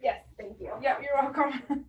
Yes, thank you. Yeah, you're welcome.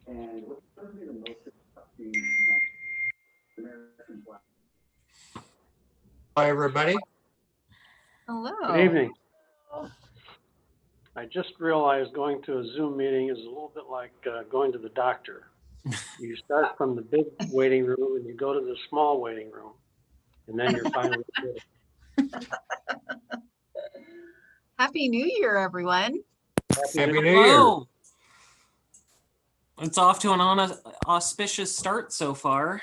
And what's going to be the most disrupting American flag? Hi, everybody. Hello. Good evening. I just realized going to a Zoom meeting is a little bit like going to the doctor. You start from the big waiting room and you go to the small waiting room, and then you're finally good. Happy New Year, everyone. Happy New Year. Hello. It's off to an auspicious start so far.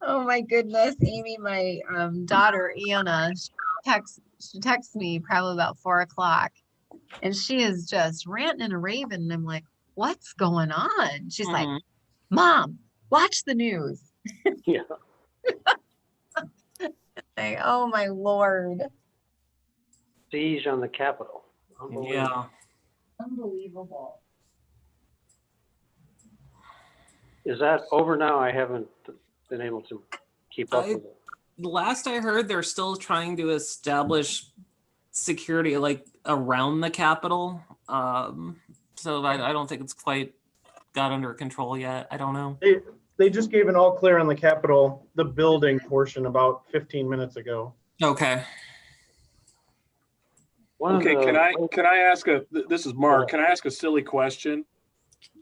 Oh my goodness, Amy, my daughter Iona, she texts me probably about 4 o'clock, and she is just ranting and raving. And I'm like, "What's going on?" She's like, "Mom, watch the news." Yeah. Like, oh my Lord. Siege on the Capitol. Yeah. Unbelievable. Is that over now? I haven't been able to keep up with it. Last I heard, they're still trying to establish security like around the Capitol. So I don't think it's quite got under control yet. I don't know. They just gave an all clear on the Capitol, the building portion, about 15 minutes ago. Okay. Okay, can I ask this is Mark, can I ask a silly question?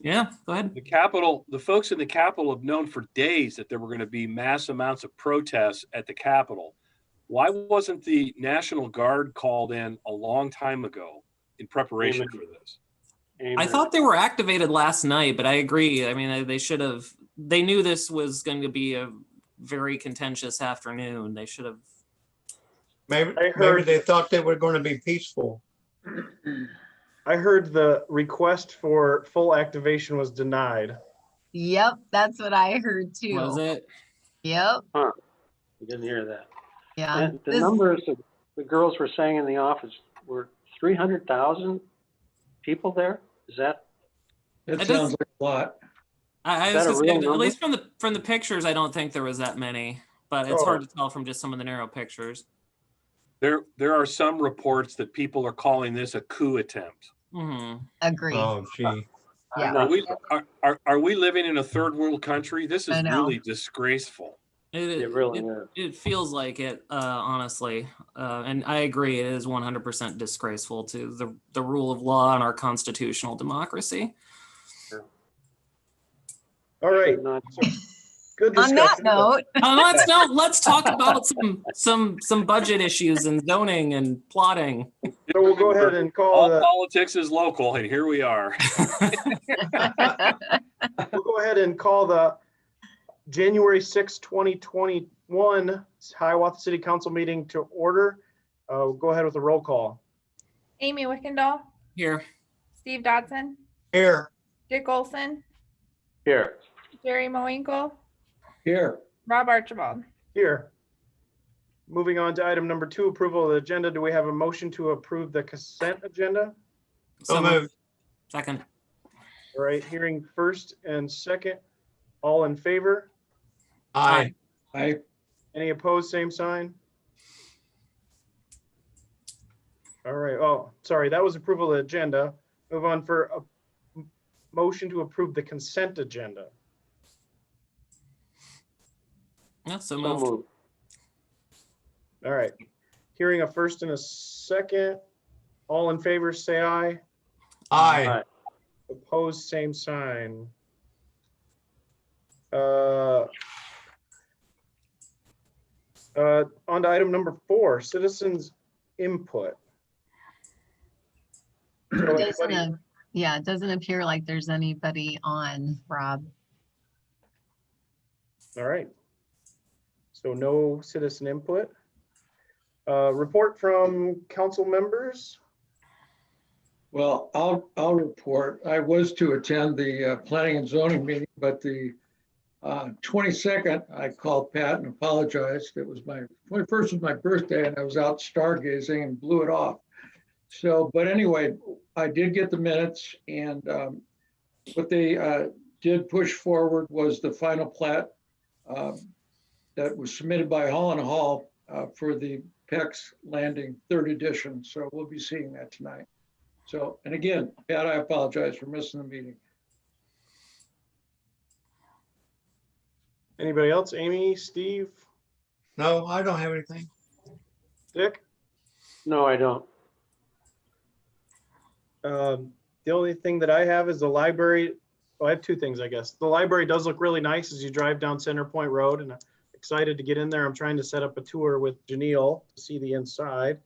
Yeah, go ahead. The folks in the Capitol have known for days that there were going to be mass amounts of protests at the Capitol. Why wasn't the National Guard called in a long time ago in preparation for this? Amen. I thought they were activated last night, but I agree. I mean, they knew this was going to be a very contentious afternoon. They should have. Maybe they thought they were going to be peaceful. I heard the request for full activation was denied. Yep, that's what I heard too. Was it? Yep. Huh. You didn't hear that. Yeah. And the numbers that the girls were saying in the office were 300,000 people there. Is that? It sounds like a lot. I was gonna say, at least from the pictures, I don't think there was that many, but it's hard to tell from just some of the narrow pictures. There are some reports that people are calling this a coup attempt. Mm-hmm. Agree. Oh, gee. Yeah. Are we living in a third world country? This is really disgraceful. It really is. It feels like it, honestly. And I agree, it is 100% disgraceful to the rule of law and our constitutional democracy. All right. Not- Good On that discussion. note, Let's talk about some budget issues and zoning and plotting. So we'll go ahead and call All the, politics is local, and here we are. we'll go ahead and call the January 6, 2021 Hiawatha City Council meeting to order. We'll go ahead with a roll call. Amy Wickendall, Here, Steve Dodson, Here. Dick Olson, Here, Jerry Moinkle, Here. Rob Archibald. Here. Moving on to item number 2, approval of the agenda. Do we have a motion to approve the consent agenda? So moved. Second. All right, hearing first and second. All in favor? Aye. Aye. Any opposed, same sign? All right, oh, sorry, that was approval of the agenda. Move on for a motion to approve the consent agenda. Yeah, so so moved. moved. All right, hearing a first and a second. All in favor, say aye. Aye. Opposed, same sign. On to item number 4, citizens input. So it doesn't, anybody- yeah, it doesn't appear like there's anybody on, Rob. All right. So no citizen input. Report from council members. Well, I'll report. I was to attend the planning and zoning meeting, but the 22nd, I called Pat and apologized. It was my 21st was my birthday and I was out stargazing and blew it off. So, but anyway, I did get the minutes, and what they did push forward was the final plat that was submitted by Hall and Hall for the PEX Landing 3rd edition. So we'll be seeing that tonight. So, and again, Pat, I apologize for missing the meeting. Anybody else? Amy, Steve, No, I don't have anything. Dick? No, I don't. The only thing that I have is the library. Well, I have 2 things, I guess. The library does look really nice as you drive down Center Point Road, and I'm excited to get in there. I'm trying to set up a tour with Janelle to see the inside.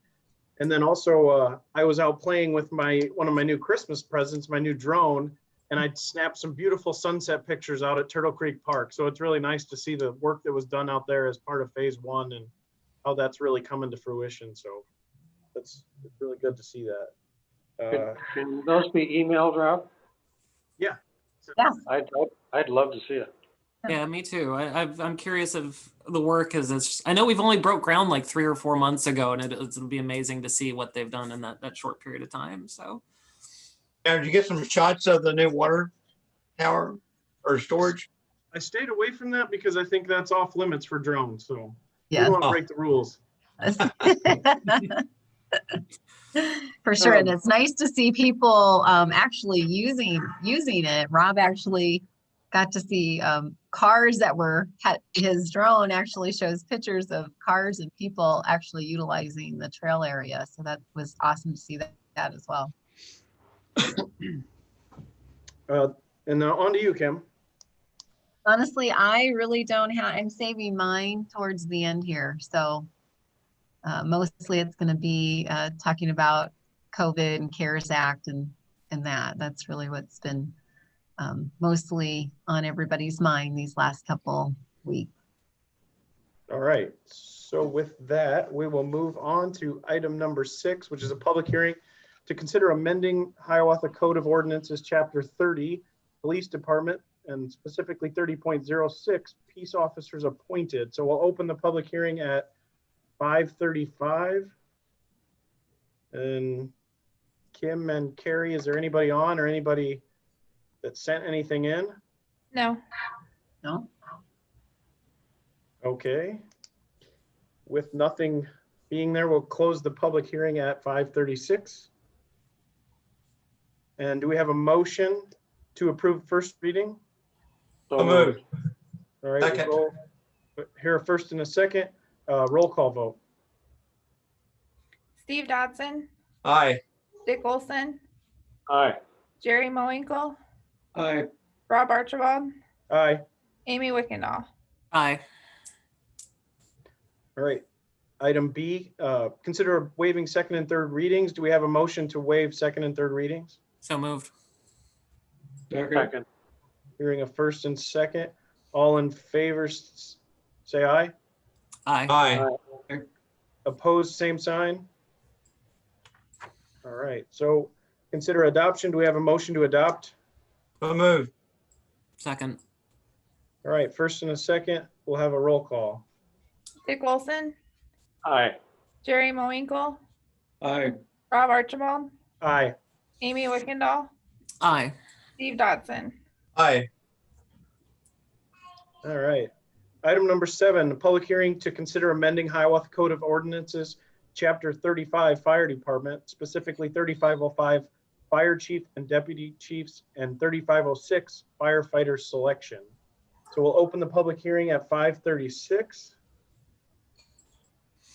And then also, I was out playing with one of my new Christmas presents, my new drone, and I snapped some beautiful sunset pictures out at Turtle Creek Park. So it's really nice to see the work that was done out there as part of phase 1 and how that's really coming to fruition. So it's really good to see that. Can those be emailed, Rob? Yeah. Yeah. I'd love to see it. Yeah, me too. I'm curious of the work, because I know we've only broke ground like 3 or 4 months ago, and it'll be amazing to see what they've done in that short period of time. So Did you get some shots of the new water tower or storage? I stayed away from that because I think that's off limits for drones. So we Yeah. don't want to break the rules. For sure, and it's nice to see people actually using it. Rob actually got to see cars that his drone actually shows pictures of cars and people actually utilizing the trail area. So that was awesome to see that as well. And now on to you, Kim. Honestly, I really don't have, I'm saving mine towards the end here. So mostly it's going to be talking about COVID and CARES Act and that's really what's been mostly on everybody's mind these last couple weeks. All right. So with that, we will move on to item number 6, which is a public hearing to consider amending Hiawatha Code of Ordinances, Chapter 30, Police Department, and specifically 30.06, Peace Officers Appointed. So we'll open the public hearing at 5:35. And Kim and Carrie, is there anybody on or anybody that sent anything in? No. No? Okay. With nothing being there, we'll close the public hearing at 5:36. And do we have a motion to approve first reading? So moved. All right, Second. we'll go here a first and a second. Roll call vote. Steve Dodson, Aye. Dick Olson, Aye. Jerry Moinkle, Aye. Rob Archibald, Aye. Amy Wickendall. Aye. All right. Item B, consider waiving second and third readings. Do we have a motion to waive second and third readings? So moved. Second, Second. Hearing a first and second. All in favor, say aye. Aye. Aye. Opposed, same sign. All right, so consider adoption. Do we have a motion to adopt? So moved. Second. All right, first and a second, we'll have a roll call. Dick Olson, Aye. Jerry Moinkle, aye, Rob Archibald, Aye. Amy Wickendall, Aye. Steve Dodson. Aye. All right. Item number 7, a public hearing to consider amending Hiawatha Code of Ordinances, Chapter 35, Fire Department, specifically 3505, Fire Chief and Deputy Chiefs, and 3506, Firefighter Selection. So we'll open the public hearing at 5:36.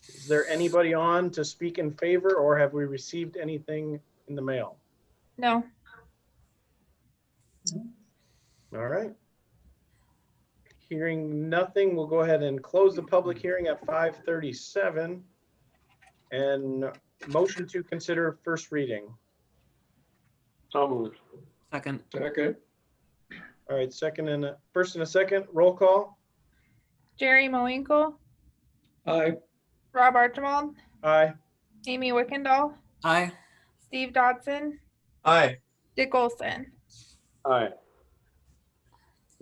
Is there anybody on to speak in favor, or have we received anything in the mail? No. All right. Hearing nothing, we'll go ahead and close the public hearing at 5:37. And motion to consider first reading. So moved. Second. second, All right, first and a second, roll call. Jerry Moinkle, aye, Rob Archibald, Aye. Amy Wickendall, Aye. Steve Dodson, Aye. Dick Olson. Aye.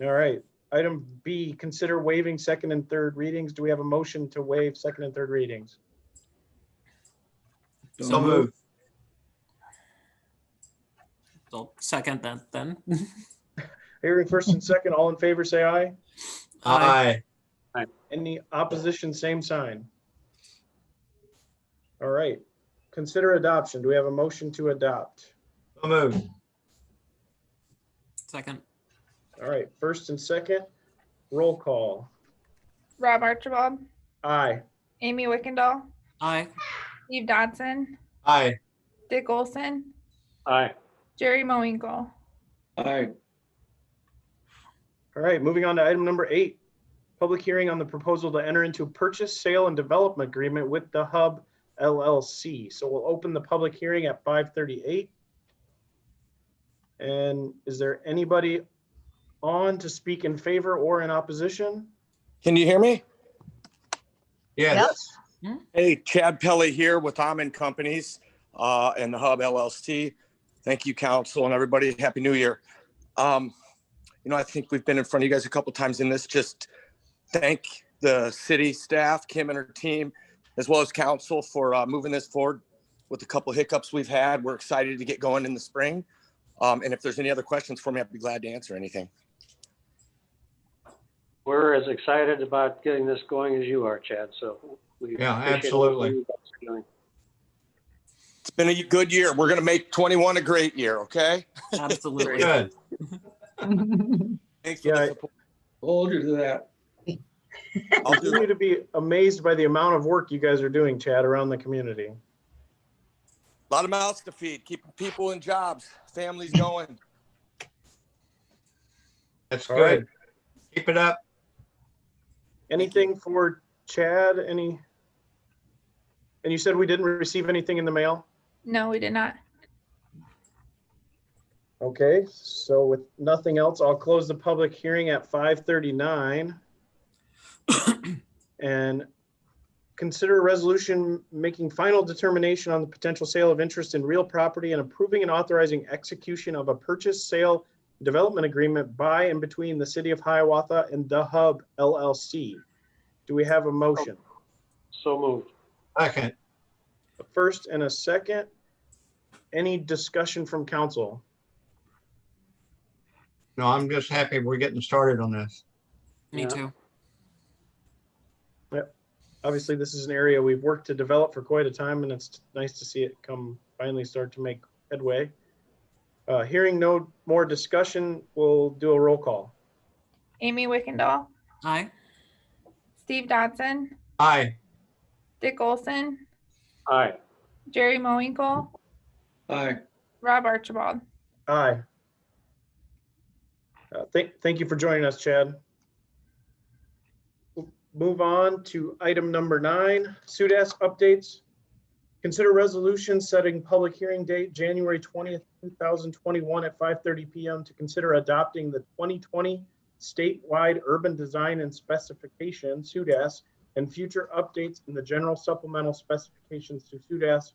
All right. Item B, consider waiving second and third readings. Do we have a motion to waive second and third readings? So moved. So second that then. Hearing first and second, all in favor, say aye. Aye. Any opposition, same sign. All right. Consider adoption. Do we have a motion to adopt? So moved. Second. All right, first and second, roll call. Rob Archibald, Aye. Amy Wickendall, Aye. Steve Dodson, Aye. Dick Olson, Aye. Jerry Moinkle. aye, All right, moving on to item number 8. Public hearing on the proposal to enter into a purchase, sale, and development agreement with The Hub LLC. So we'll open the public hearing at 5:38. And is there anybody on to speak in favor or in opposition? Can you hear me? Yes. Hey, Chad Pelly here with Amending Companies and the Hub LLC. Thank you, council, and everybody. Happy New Year. I think we've been in front of you guys a couple times in this. Just thank the city staff, Kim and her team, as well as council for moving this forward with a couple hiccups we've had. We're excited to get going in the spring. And if there's any other questions for me, I'd be glad to answer anything. We're as excited about getting this going as you are, Chad, so we Yeah, appreciate absolutely. what you guys are doing. It's been a good year. We're going to make 21 a great year, okay? Absolutely. Good. Thanks for Yeah. the support. hold you to that. I'll do Continue to be amazed by the amount of work you guys are doing, Chad, around the community. a lot of mouths to feed, keeping people in jobs, families going. That's All right. good. Keep it up. Anything for Chad? And you said we didn't receive anything in the mail? No, we did not. Okay, so with nothing else, I'll close the public hearing at 5:39. And consider a resolution making final determination on the potential sale of interest in real property and approving and authorizing execution of a purchase, sale, development agreement by and between the city of Hiawatha and The Hub LLC. Do we have a motion? So moved. Second. A first and a second. Any discussion from council? No, I'm just happy we're getting started on this. Me Yeah. too. Obviously, this is an area we've worked to develop for quite a time, and it's nice to see it finally start to make headway. Hearing no more discussion, we'll do a roll call. Amy Wickendall, Aye. Steve Dodson, Aye. Dick Olson, Aye. Jerry Moinkle, Aye, Rob Archibald. Aye. Thank you for joining us, Chad. We'll move on to item number 9, SUDAS updates. Consider resolution setting public hearing date January 20th, 2021 at 5:30 p.m. to consider adopting the 2020 statewide urban design and specification SUDAS and future updates in the general supplemental specifications to SUDAS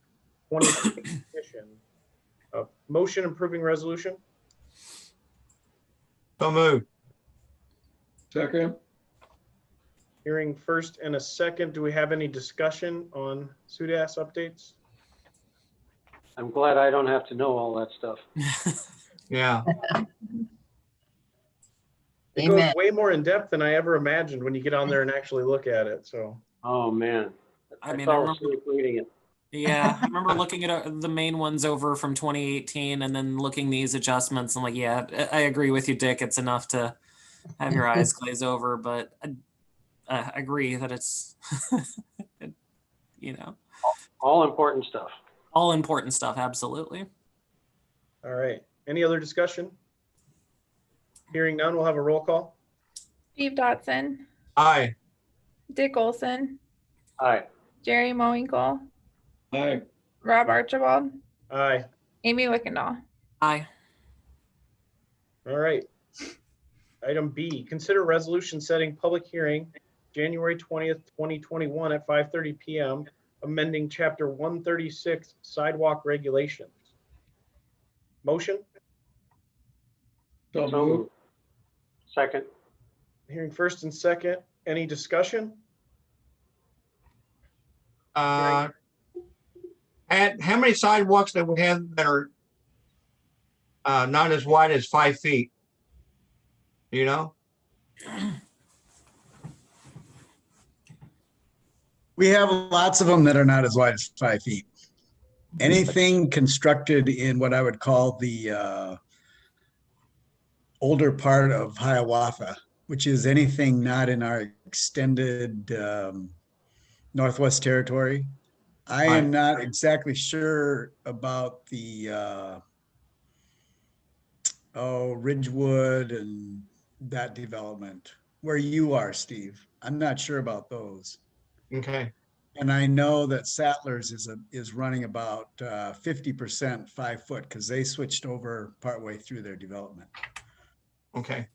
2020 edition. Motion approving resolution. So moved. Second. Hearing first and a second. Do we have any discussion on SUDAS updates? I'm glad I don't have to know all that stuff. Yeah. It goes Amen. way more in depth than I ever imagined when you get on there and actually look at it. So, Oh, man. I mean, I fell remember, asleep reading it. yeah, I remember looking at the main ones over from 2018 and then looking these adjustments. I'm like, yeah, I agree with you, Dick. It's enough to have your eyes glaze over, but I agree that it's, you know, All important stuff. all important stuff. Absolutely. all right. Any other discussion? Hearing none, we'll have a roll call. Steve Dotson, Aye. Dick Olson, Aye. Jerry Mowinkle, Aye. Rob Archibald, Aye. Amy Wickendall. Aye. All right. Item B, consider resolution setting public hearing January 20th, 2021 at 5:30 p.m. amending chapter 136 sidewalk regulations. Motion. So So moved. moved. Second. Hearing first and second. Any discussion? And how many sidewalks that we have that are not as wide as 5 feet? You know? We have lots of them that are not as wide as 5 feet. Anything constructed in what I would call the older part of Hiawatha, which is anything not in our extended Northwest Territory. I am not exactly sure about the Ridgewood and that development where you are, Steve. I'm not sure about those. Okay. And I know that Sattlers is running about 50% 5 foot because they switched over partway through their development. Okay.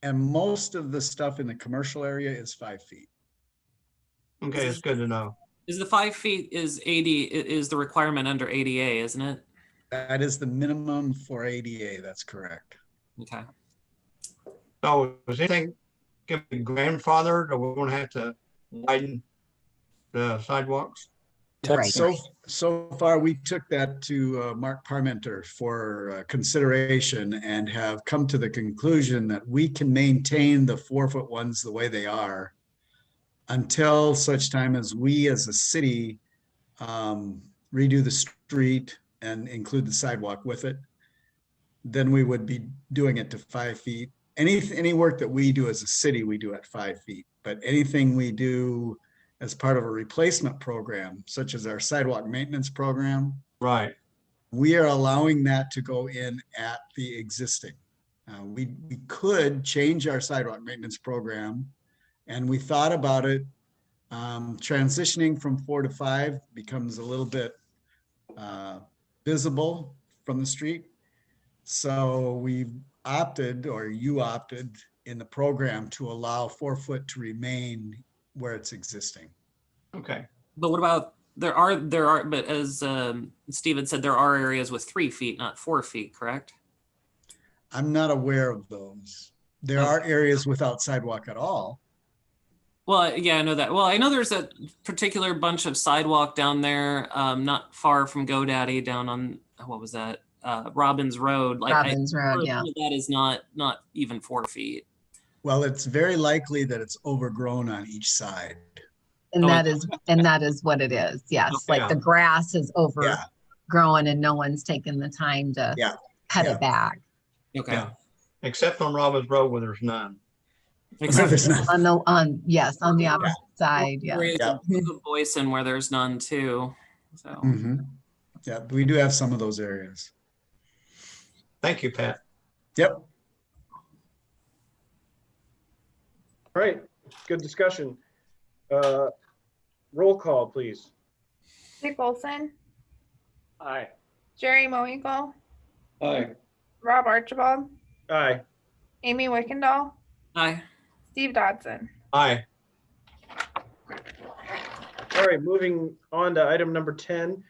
And most of the stuff in the commercial area is 5 feet. Okay, it's good to know. Is the 5 feet is the requirement under ADA, isn't it? That is the minimum for ADA. That's correct. Okay. So is anything can be grandfathered, or we're going to have to widen the sidewalks? Right. So far, we took that to Mark Parmenter for consideration and have come to the conclusion that we can maintain the 4 foot ones the way they are until such time as we as a city redo the street and include the sidewalk with it. Then we would be doing it to 5 feet. Any work that we do as a city, we do at 5 feet, but anything we do as part of a replacement program, such as our sidewalk maintenance program, Right. we are allowing that to go in at the existing. We could change our sidewalk maintenance program, and we thought about it. Transitioning from 4 to 5 becomes a little bit visible from the street. So we opted, or you opted in the program, to allow 4 foot to remain where it's existing. Okay. But what about there are but as Steven said, there are areas with 3 feet, not 4 feet, correct? I'm not aware of those. There are areas without sidewalk at all. Well, yeah, I know that. Well, I know there's a particular bunch of sidewalk down there, not far from GoDaddy, down on what was that? Robbins Road. Like Robbins Road, yeah. That is not even 4 feet. Well, it's very likely that it's overgrown on each side. And Oh, that is what it is. Yes. Okay. Like the grass is overgrown and no one's taken the time to cut it back. Okay. Yeah. Except on Robbins Road where there's none. Except There's not- On the opposite side. Yeah. Boyson where there's none too. So Mhm. Yeah, we do have some of those areas. Thank you, Pat. Yep. All right, good discussion. Roll call, please. Dick Olson, Aye. Jerry Moinkle, Aye. Rob Archibald, Aye. Amy Wickendall, Aye. Steve Dodson. Aye. All right, moving on to item number 10.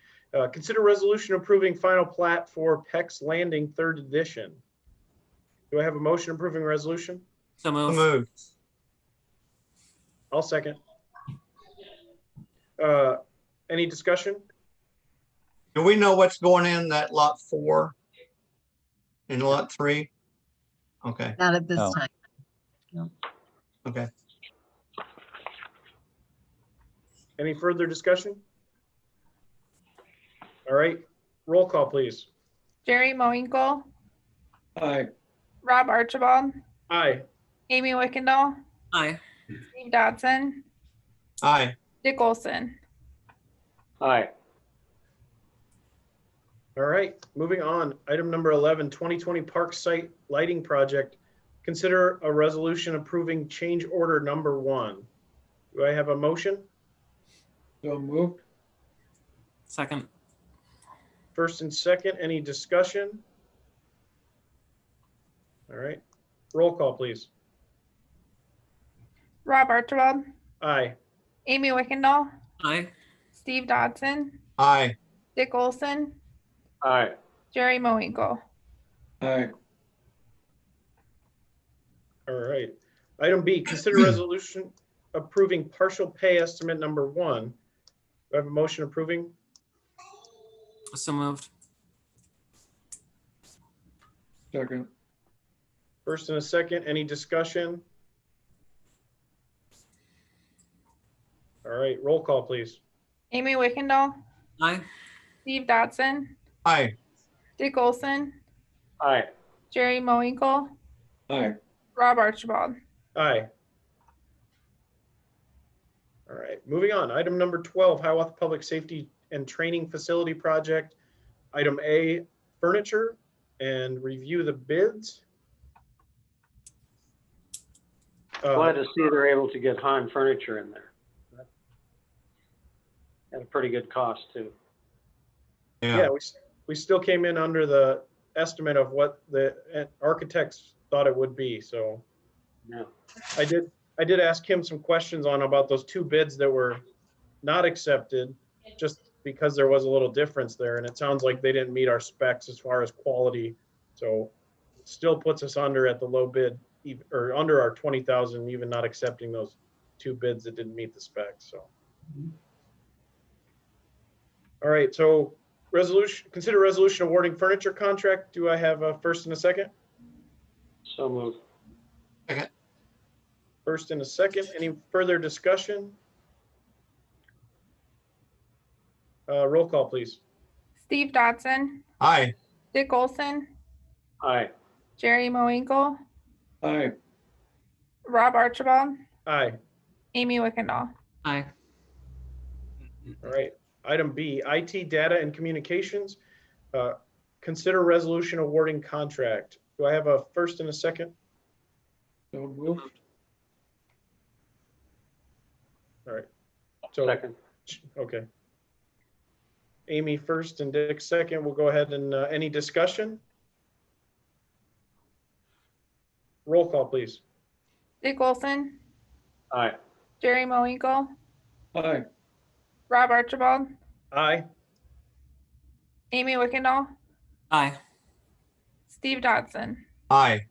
Consider resolution approving final plat for Peck's Landing 3rd edition. Do I have a motion approving resolution? So So moved. moved. I'll second. Any discussion? Do we know what's going in that lot 4 and lot 3? Okay, Not at this No. time. okay. Any further discussion? All right, roll call, please. Jerry Moinkle, Aye. Rob Archibald, Aye. Amy Wickendall, Aye. Steve Dodson, Aye. Dick Olson. Aye. All right, moving on. Item number 11, 2020 Park Site Lighting Project. Consider a resolution approving change order number 1. Do I have a motion? So moved. Second. First and second, any discussion? All right, roll call, please. Rob Archibald, Aye. Amy Wickendall, Aye. Steve Dodson, Aye. Dick Olson, Aye. Jerry Moinkle. Aye. All right. Item B, consider resolution approving partial pay estimate number 1. Do I have a motion approving? So moved. Second. First and a second, any discussion? All right, roll call, please. Amy Wickendall, Aye. Steve Dodson, Aye. Dick Olson, Aye. Jerry Moinkle, Aye. Rob Archibald. Aye. All right, moving on. Item number 12, Hiawatha Public Safety and Training Facility Project. Item A, furniture, and review the bids. Glad to see they're able to get Han furniture in there. At a pretty good cost too. Yeah, we still came in under the estimate of what the architects thought it would be, so. Yeah. I did ask him some questions on about those 2 bids that were not accepted, just because there was a little difference there, and it sounds like they didn't meet our specs as far as quality. So still puts us under at the low bid, or under our 20,000, even not accepting those 2 bids that didn't meet the specs, so. All right, so consider resolution awarding furniture contract. Do I have a first and a second? So moved. Second. First and a second. Any further discussion? Roll call, please. Steve Dodson, Aye. Dick Olson, Aye. Jerry Moinkle, Aye. Rob Archibald, Aye. Amy Wickendall. Aye. All right. Item B, IT data and communications. Consider resolution awarding contract. Do I have a first and a second? So moved. All right. So, Second. okay. Amy first and Dick second. We'll go ahead and any discussion? Roll call, please. Dick Olson, Aye. Jerry Moinkle, Aye. Rob Archibald, Aye. Amy Wickendall, Aye. Steve Dodson. Aye.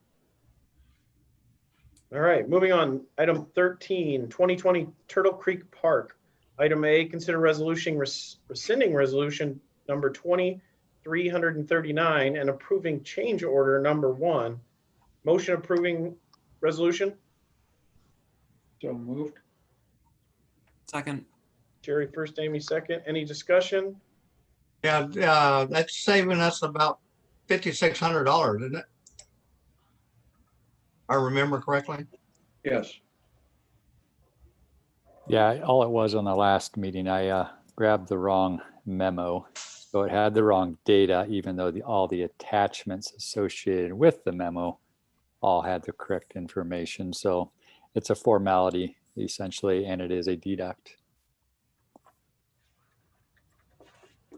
All right, moving on. Item 13, 2020 Turtle Creek Park. Item A, consider resolution rescinding resolution number 2339 and approving change order number 1. Motion approving resolution. So moved. Second. Jerry first, Amy second. Any discussion? Yeah, that's saving us about $5,600, isn't it? I remember correctly. Yes. Yeah, all it was on the last meeting, I grabbed the wrong memo. So it had the wrong data, even though all the attachments associated with the memo all had the correct information. So it's a formality essentially, and it is a deduct.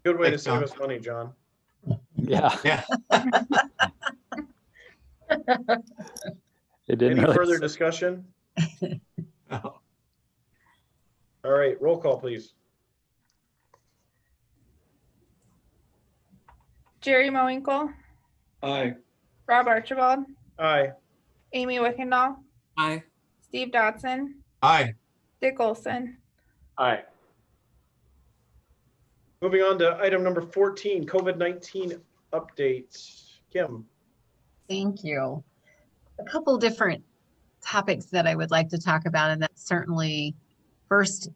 Good way to Thanks, save John. us money, John. Yeah, Yeah. it didn't Any really. further discussion? Oh, All right, roll call, please. Jerry Mowinkle, Aye. Rob Archibald, Aye. Amy Wickendall, Aye. Steve Dodson, aye. Dick Olson. Aye. Moving on to item number 14, COVID-19 updates. Kim. Thank you. A couple different topics that I would like to talk about, and that's certainly first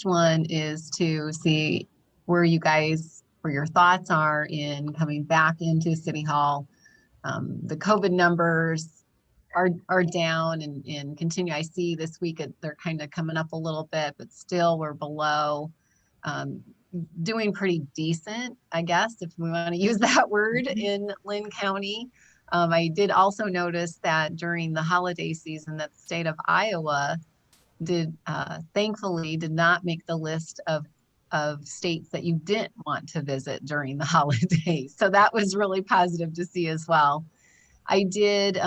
one is to see where your thoughts are in coming back into City Hall. The COVID numbers are down and continue. I see this week they're kind of coming up a little bit, but still we're below. Doing pretty decent, I guess, if we want to use that word, in Lynn County. I did also notice that during the holiday season that the state of Iowa thankfully did not make the list of states that you didn't want to visit during the holidays. So that was really positive to see as well. I did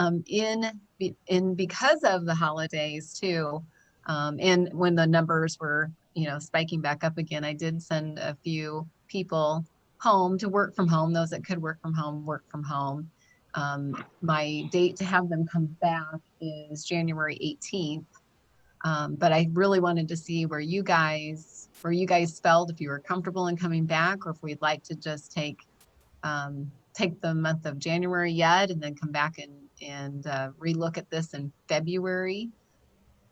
because of the holidays too, and when the numbers were spiking back up again, I did send a few people home to work from home. Those that could work from home. My date to have them come back is January 18th. But I really wanted to see where you guys felt, if you were comfortable in coming back, or if we'd like to just take the month of January yet and then come back and relook at this in February.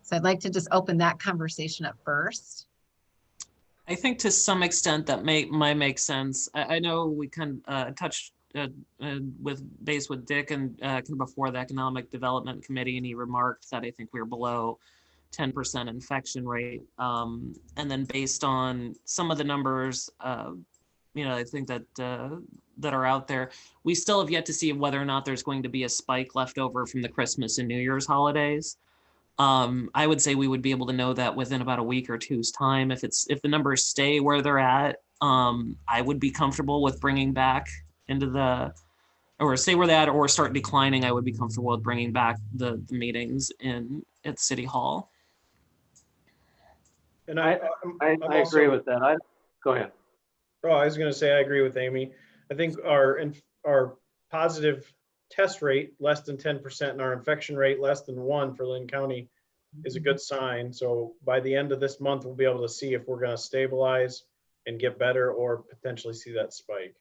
So I'd like to just open that conversation up first. I think to some extent that might make sense. I know we kind of touched with Dick and kind of before the Economic Development Committee, and he remarked that I think we were below 10% infection rate. And then based on some of the numbers, I think that are out there, we still have yet to see whether or not there's going to be a spike left over from the Christmas and New Year's holidays. I would say we would be able to know that within about a week or two's time. If the numbers stay where they're at, I would be comfortable with bringing back or stay where they're at or start declining. I would be comfortable with bringing back the meetings at City Hall. And I agree with that. Go ahead. Oh, I was going to say I agree with Amy. I think our positive test rate less than 10% and our infection rate less than 1 for Lynn County is a good sign. So by the end of this month, we'll be able to see if we're going to stabilize and get better or potentially see that spike.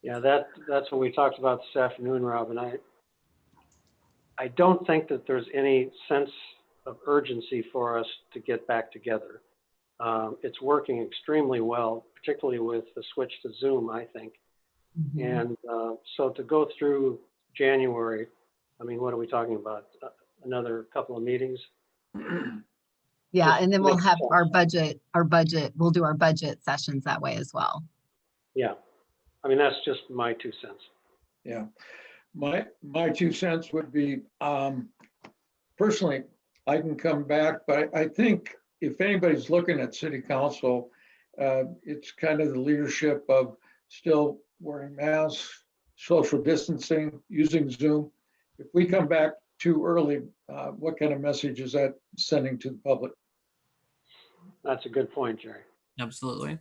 Yeah, that's what we talked about this afternoon, Rob, and I don't think that there's any sense of urgency for us to get back together. It's working extremely well, particularly with the switch to Zoom, I think. Mm-hmm. And so to go through January, I mean, what are we talking about? Another couple of meetings? Yeah, and then we'll have our budget, we'll do our budget sessions that way as well. Yeah, I mean, that's just my 2 cents. Yeah, my 2 cents would be, personally, I can come back, but I think if anybody's looking at city council, it's kind of the leadership of still wearing masks, social distancing, using Zoom. If we come back too early, what kind of message is that sending to the public? That's a good point, Jerry. Absolutely.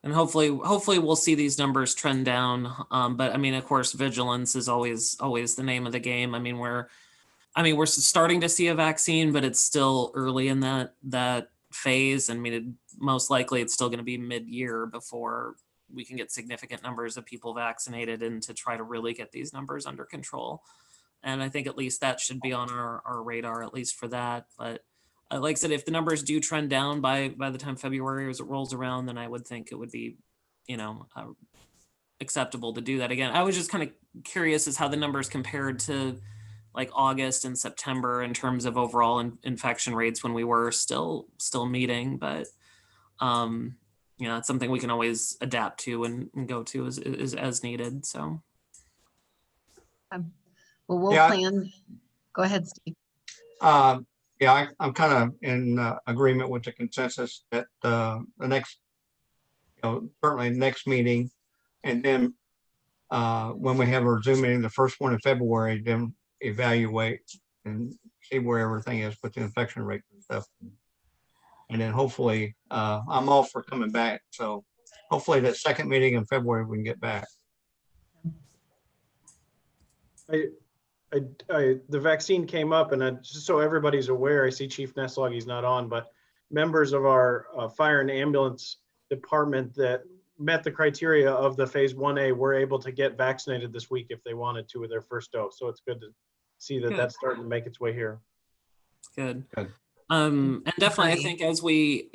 And hopefully we'll see these numbers trend down. But I mean, of course, vigilance is always the name of the game. I mean, we're starting to see a vaccine, but it's still early in that phase. I mean, most likely it's still going to be mid-year before we can get significant numbers of people vaccinated and to try to really get these numbers under control. And I think at least that should be on our radar, at least for that. But like I said, if the numbers do trend down by the time February as it rolls around, then I would think it would be, acceptable to do that again. I was just kind of curious as how the numbers compared to like August and September in terms of overall infection rates when we were still meeting, but it's something we can always adapt to and go to as needed. So, well, we'll plan. Go ahead, Steve. Yeah, I'm kind of in agreement with the consensus that the next, certainly next meeting, and then when we have our Zoom meeting, the first one in February, then evaluate and see where everything is with the infection rate and stuff. And then hopefully, I'm all for coming back. So hopefully that second meeting in February, we can get back. The vaccine came up, and just so everybody's aware, I see Chief Neslog, he's not on, but members of our fire and ambulance department that met the criteria of the phase 1A were able to get vaccinated this week if they wanted to with their first dose. So it's good to see that that's starting to make its way here. Good. Good. And definitely, I think as we,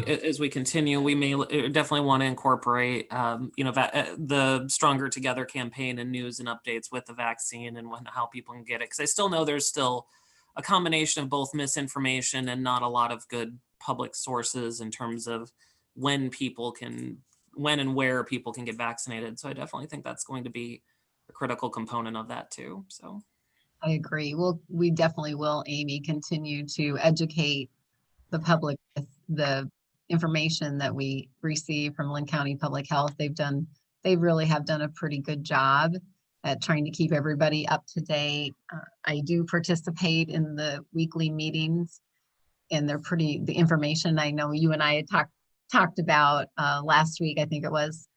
as we continue, we may definitely want to incorporate, the Stronger Together campaign and news and updates with the vaccine and how people can get it. Because I still know there's still a combination of both misinformation and not a lot of good public sources in terms of when and where people can get vaccinated. So I definitely think that's going to be a critical component of that too. So. I agree. We definitely will, Amy, continue to educate the public with the information that we receive from Lynn County Public Health. They really have done a pretty good job at trying to keep everybody up to date. I do participate in the weekly meetings, and the information I know you and I had talked about last week, I think it was,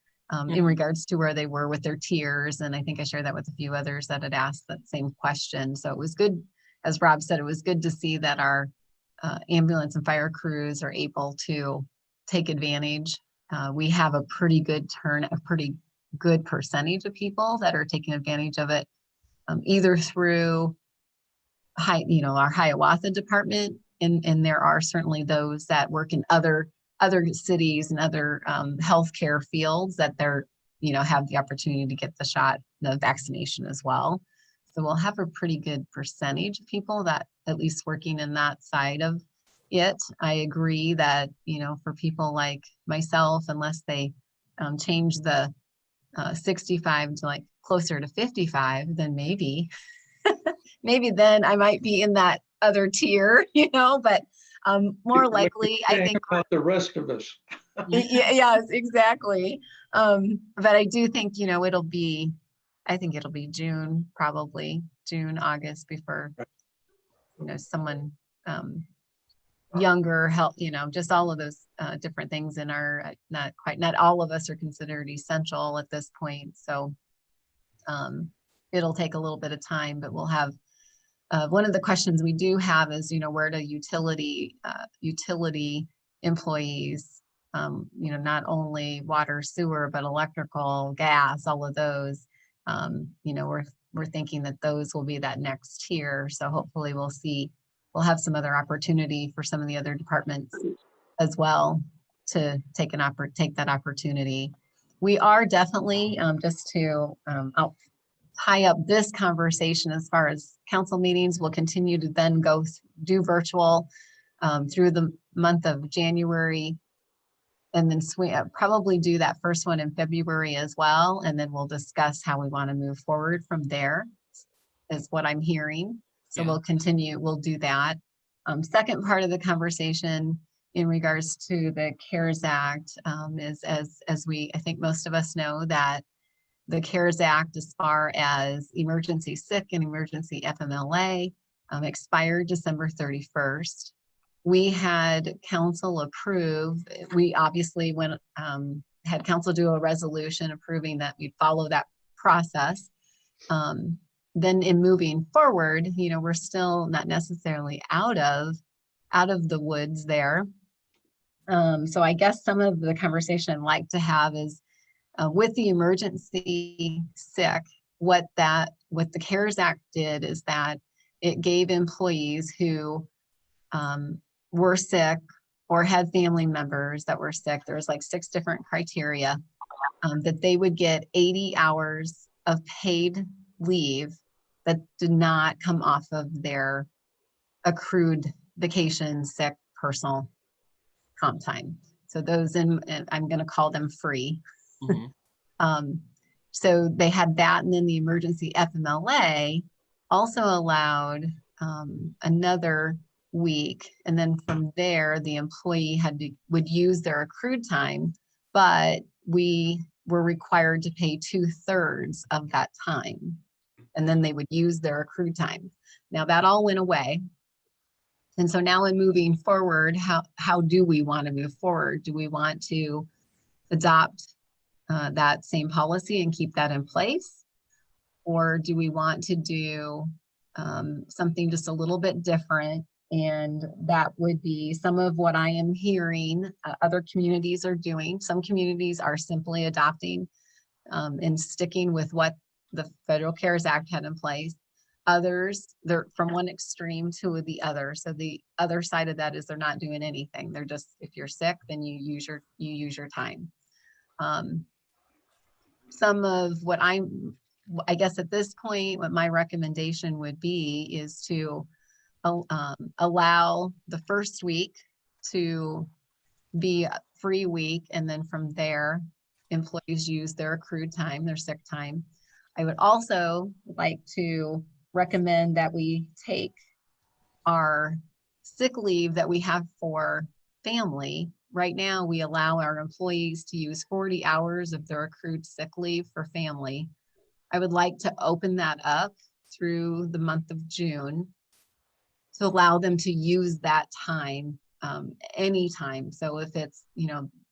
in regards to where they were with their tiers. And I think I shared that with a few others that had asked that same question. So it was good, as Rob said, it was good to see that our ambulance and fire crews are able to take advantage. We have a pretty good percentage of people that are taking advantage of it, either through our Hiawatha department, and there are certainly those that work in other cities and other healthcare fields that they're, have the opportunity to get the vaccination as well. So we'll have a pretty good percentage of people that at least working in that side of it. I agree that, for people like myself, unless they change the 65 to like closer to 55, then maybe then I might be in that other tier, but more likely, I think about the rest of us. Yes, exactly. But I do think, I think it'll be June, probably June, August before, someone younger help, just all of those different things in our, not all of us are considered essential at this point. So it'll take a little bit of time, but we'll have one of the questions we do have is, where do utility employees, not only water, sewer, but electrical, gas, all of those, we're thinking that those will be that next tier. So hopefully we'll have some other opportunity for some of the other departments as well to take that opportunity. We are definitely, just to tie up this conversation as far as council meetings, we'll continue to then do virtual through the month of January, and then probably do that first one in February as well. And then we'll discuss how we want to move forward from there, is what I'm hearing. So we'll do that. Second part of the conversation in regards to the CARES Act is, I think most of us know, that the CARES Act, as far as emergency sick and emergency FMLA, expired December 31st. We had council approve, we obviously had council do a resolution approving that we'd follow that process. Then in moving forward, we're still not necessarily out of the woods there. So I guess some of the conversation I'd like to have is, with the emergency sick, what the CARES Act did is that it gave employees who were sick or had family members that were sick, there was like 6 different criteria, that they would get 80 hours of paid leave that did not come off of their accrued vacation, sick, personal comp time. So those I'm going to call them free. Mm-hmm. So they had that, and then the emergency FMLA also allowed another week. And then from there, the employee would use their accrued time, but we were required to pay 2/3 of that time. And then they would use their accrued time. Now that all went away. And so now in moving forward, how do we want to move forward? Do we want to adopt that same policy and keep that in place? Or do we want to do something just a little bit different? And that would be some of what I am hearing other communities are doing. Some communities are simply adopting and sticking with what the Federal CARES Act had in place. Others, they're from one extreme to the other. So the other side of that is they're not doing anything. They're just, if you're sick, then you use your time. Some of what I guess at this point, what my recommendation would be is to allow the first week to be a free week. And then from there, employees use their accrued time, their sick time. I would also like to recommend that we take our sick leave that we have for family. Right now, we allow our employees to use 40 hours of their accrued sick leave for family. I would like to open that up through the month of June to allow them to use that time anytime. So if it's,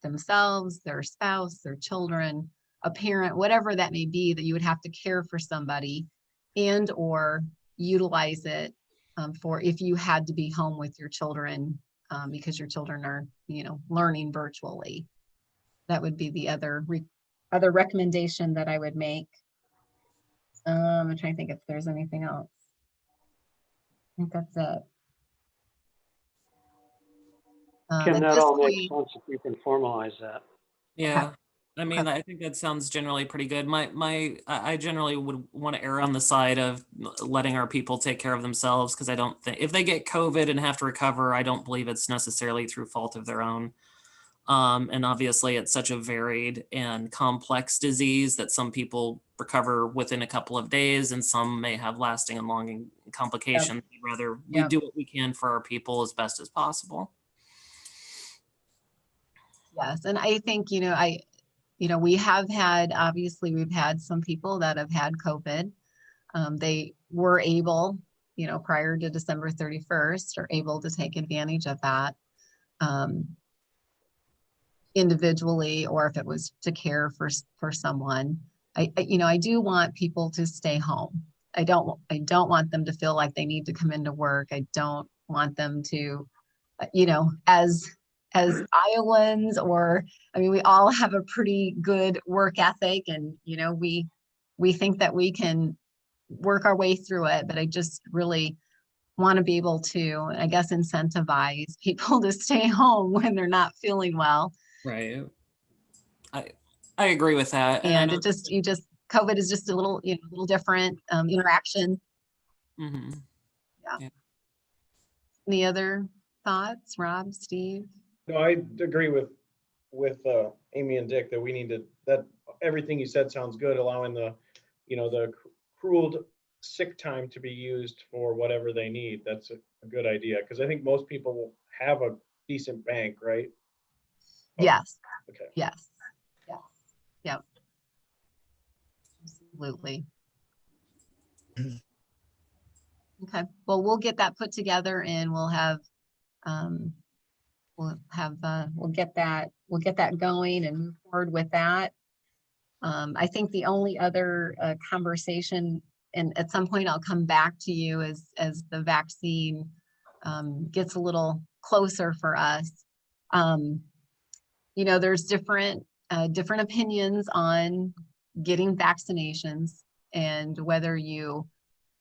themselves, their spouse, their children, a parent, whatever that may be, that you would have to care for somebody and or utilize it for if you had to be home with your children because your children are, learning virtually. That would be the other recommendation that I would make. I'm trying to think if there's anything else. I think that's it. Kim, At that this all makes point, sense if you can formalize that. Yeah. I mean, I think that sounds generally pretty good. I generally would want to err on the side of letting our people take care of themselves, because I don't think if they get COVID and have to recover, I don't believe it's necessarily through fault of their own. And obviously it's such a varied and complex disease that some people recover within a couple of days and some may have lasting and long complications. I'd rather we do what we can for our people as best as possible. yes, and I think, we have had, obviously, we've had some people that have had COVID. They were able, prior to December 31st, are able to take advantage of that individually, or if it was to care for someone. I do want people to stay home. I don't want them to feel like they need to come into work. I don't want them to, as Iowans, we all have a pretty good work ethic, and we think that we can work our way through it, but I just really want to be able to, I guess, incentivize people to stay home when they're not feeling well. Right. I agree with that. And COVID is just a little different interaction. Mm-hmm. Yeah. Any other thoughts, Rob, Steve? No, I agree with Amy and Dick that we need that everything you said sounds good, allowing the accrued sick time to be used for whatever they need. That's a good idea, because I think most people will have a decent bank, right? Yes. Okay. Yes. Yes. Yep. Absolutely. Okay. Well, we'll get that put together and we'll get that going and move forward with that. I think the only other conversation, and at some point I'll come back to you as the vaccine gets a little closer for us. There's different opinions on getting vaccinations and whether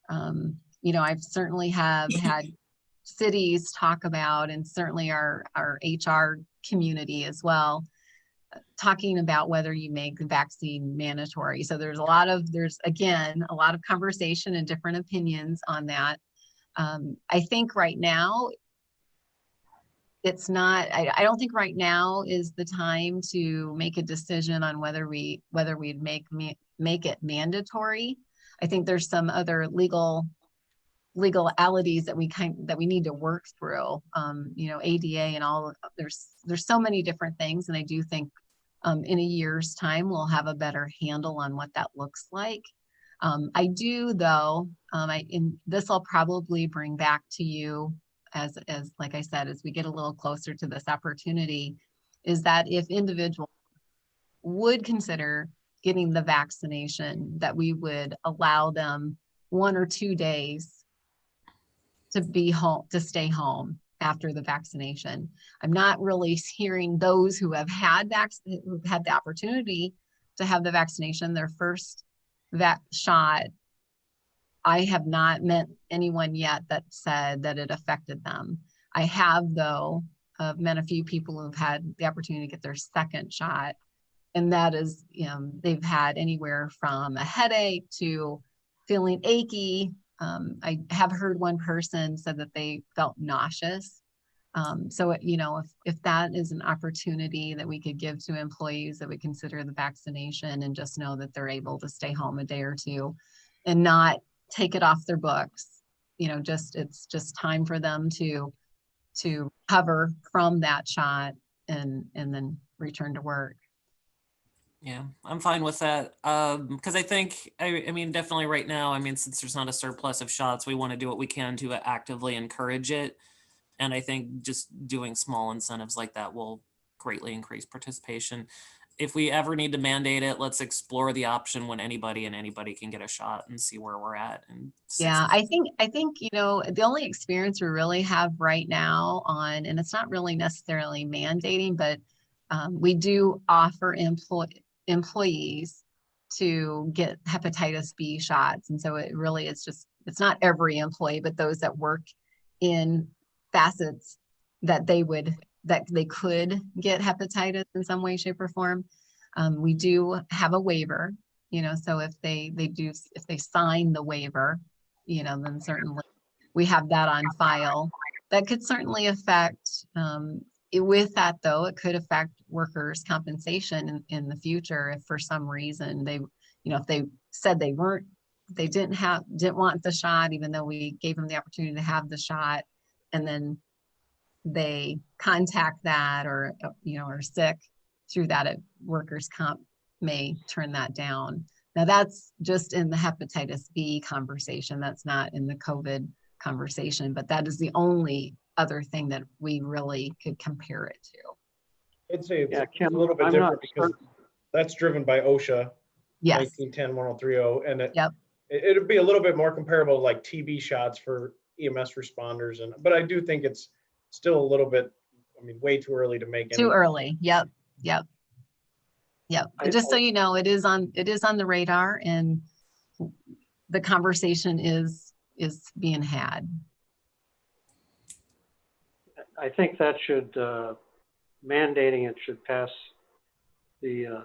I've certainly have had cities talk about, and certainly our HR community as well, talking about whether you make the vaccine mandatory. So there's again a lot of conversation and different opinions on that. I think right now it's not, I don't think right now is the time to make a decision on whether we'd make it mandatory. I think there's some other legal legalities that we need to work through, ADA and all. There's so many different things, and I do think in a year's time we'll have a better handle on what that looks like. I do though, this I'll probably bring back to you as like I said, as we get a little closer to this opportunity, is that if individuals would consider getting the vaccination, that we would allow them 1 or 2 days to be home, to stay home after the vaccination. I'm not really hearing those who have had who've had the opportunity to have the vaccination, their first shot. I have not met anyone yet that said that it affected them. I have, though, met a few people who've had the opportunity to get their second shot. And that is, they've had anywhere from a headache to feeling achy. I have heard one person said that they felt nauseous. So, if that is an opportunity that we could give to employees that would consider the vaccination and just know that they're able to stay home a day or two and not take it off their books, it's just time for them to recover from that shot and then return to work. Yeah, I'm fine with that. Because I think, I mean, definitely right now, I mean, since there's not a surplus of shots, we want to do what we can to actively encourage it. And I think just doing small incentives like that will greatly increase participation. If we ever need to mandate it, let's explore the option when anybody can get a shot and see where we're at. And yeah, I think, the only experience we really have right now on, and it's not really necessarily mandating, but we do offer employees to get hepatitis B shots. And so it really is it's not every employee, but those that work in facets that they could get hepatitis in some way, shape, or form. We do have a waiver, so if they sign the waiver, then certainly we have that on file. That could certainly affect, with that though, it could affect workers' compensation in the future if for some reason if they said they didn't want the shot, even though we gave them the opportunity to have the shot, and then they contact that or are sick through that, workers' comp may turn that down. Now that's just in the hepatitis B conversation. That's not in the COVID conversation, but that is the only other thing that we really could compare it to. I'd say it's Kim, a little bit I'm different not because certain. that's driven by OSHA. Yes. 1910-1030, and Yep. It'd be a little bit more comparable like TB shots for EMS responders, but I do think it's still a little bit, way too early to make Too early. Yep. But just so you know, it is on the radar, and the conversation is being had. I think that should, mandating it should pass the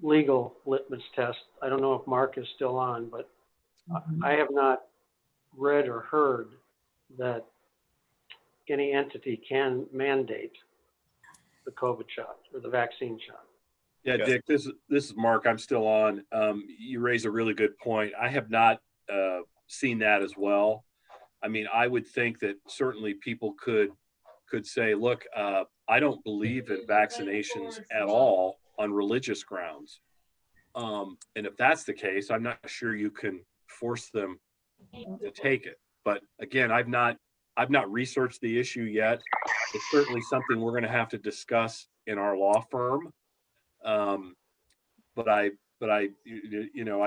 legal litmus test. I don't know if Mark is still on, but I have not read or heard that any entity can mandate the COVID shot or the vaccine shot. Yeah, Dick, this is Mark. I'm still on. You raise a really good point. I have not seen that as well. I would think that certainly people could say, look, I don't believe in vaccinations at all on religious grounds. And if that's the case, I'm not sure you can force them to take it. But again, I've not researched the issue yet. It's certainly something we're going to have to discuss in our law firm. But I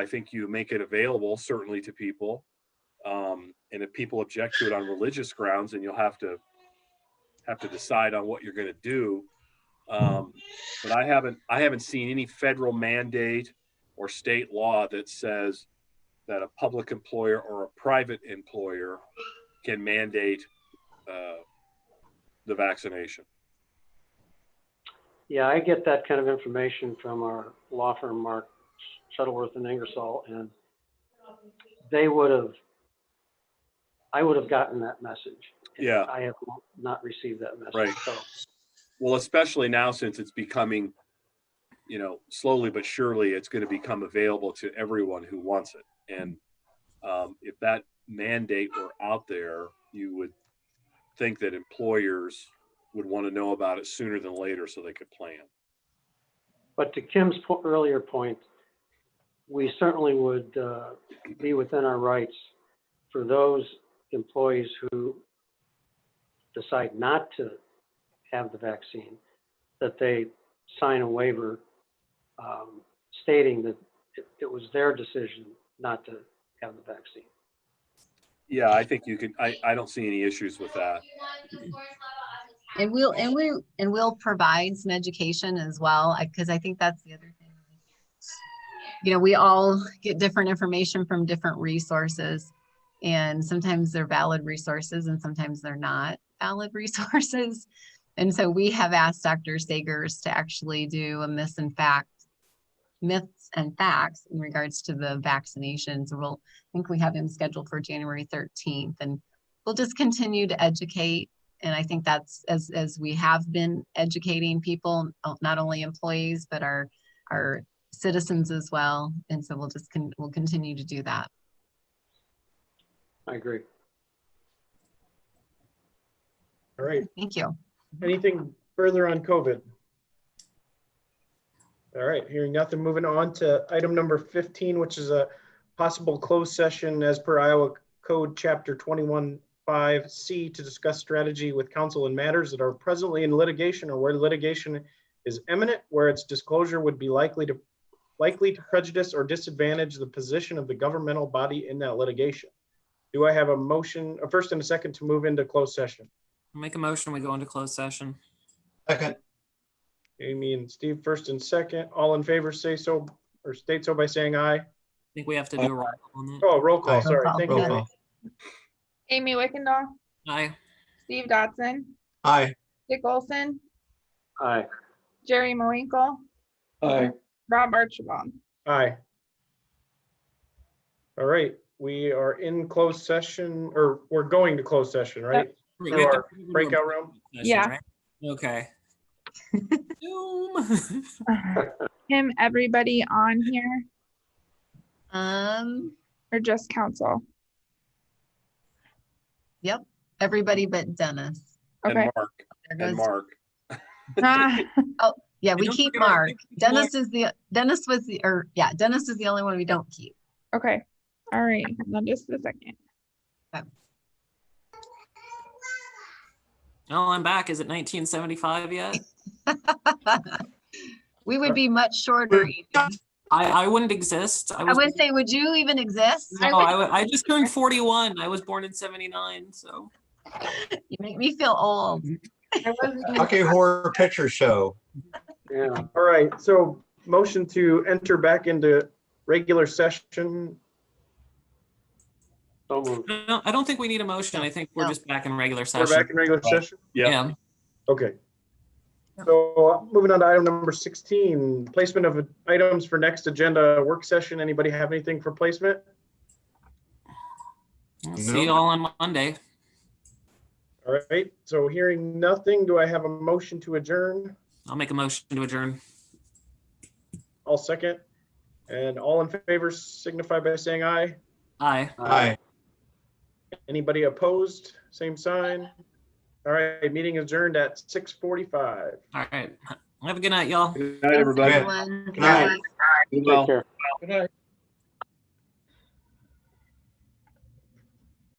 think you make it available certainly to people. And if people object to it on religious grounds, then you'll have to decide on what you're going to do. But I haven't seen any federal mandate or state law that says that a public employer or a private employer can mandate the vaccination. Yeah, I get that kind of information from our law firm, Mark Shuttleworth and Ingersoll, and I would have gotten that message. Yeah. I have not received that message. Right. So. Well, especially now since it's becoming, slowly but surely it's going to become available to everyone who wants it. And if mandate were out there, you would think that employers would want to know about it sooner than later so they could plan. But to Kim's earlier point, we certainly would be within our rights for those employees who decide not to have the vaccine, that they sign a waiver stating that it was their decision not to have the vaccine. Yeah, I think you could, I don't see any issues with that. And we'll provide some education as well, because I think that's the other thing. You know, we all get different information from different resources, and sometimes they're valid resources and sometimes they're not valid resources. And so we have asked Dr. Sagers to actually do a myths and facts in regards to the vaccinations. I think we have him scheduled for January 13th, and we'll just continue to educate. And I think that's as we have been educating people, not only employees, but our citizens as well. And so we'll continue to do that. I agree. All right. Thank you. Anything further on COVID? All right, hearing nothing, moving on to item number 15, which is a possible closed session as per Iowa Code Chapter 21.5C to discuss strategy with counsel in matters that are presently in litigation or where litigation is imminent, where its disclosure would be likely to prejudice or disadvantage the position of the governmental body in that litigation. Do I have a motion, a first and a second, to move into closed session? I'll make a motion, we go into closed session. Second. Amy and Steve, first and second. All in favor, say so or state so by saying aye. I think we have to do a roll call on that. Oh, roll call. Aye. Sorry. Roll call. Thank Roll you. call. Amy Wickendall, Aye. Steve Dotson, Aye. Dick Olson, Aye. Jerry Moinkle, Aye. Rob Archibald. Aye. All right, we are in closed session, or we're going to closed session, right? We Through have our to do a breakout room. session, Yeah. right? Okay. Zoom. Him, everybody on here Um, or just council? yep, everybody but Dennis. Okay. And Mark, There and goes- Mark. Ah, Yeah, And we don't keep forget our Mark. big Dennis is the only one we don't keep. okay. All right. Hold on just a second. Oh, I'm back. Is it 1975 yet? We would be much shorter. even. I wouldn't exist. I would say, would you even exist? No, I just turned 41. I was born in 79, so. You make me feel old. I wasn't- Rocky Horror Picture Show. Yeah. All right, so motion to enter back into regular session. So moved. No, I don't think we need a motion. I think we're No. just back in regular We're session. back in regular session? Yeah. Okay. So moving on to item number 16, placement of items for next agenda work session. Anybody have anything for placement? I'll see you all on Monday. All right, so hearing nothing, do I have a motion to adjourn? I'll make a motion to adjourn. I'll second. And all in favor signify by saying aye. Aye. Aye. Anybody opposed? Same sign. All right, meeting adjourned at 6:45. All right. Have a good night, y'all. Good night, everybody. Everyone. Good night. Be well. Take care. Good night.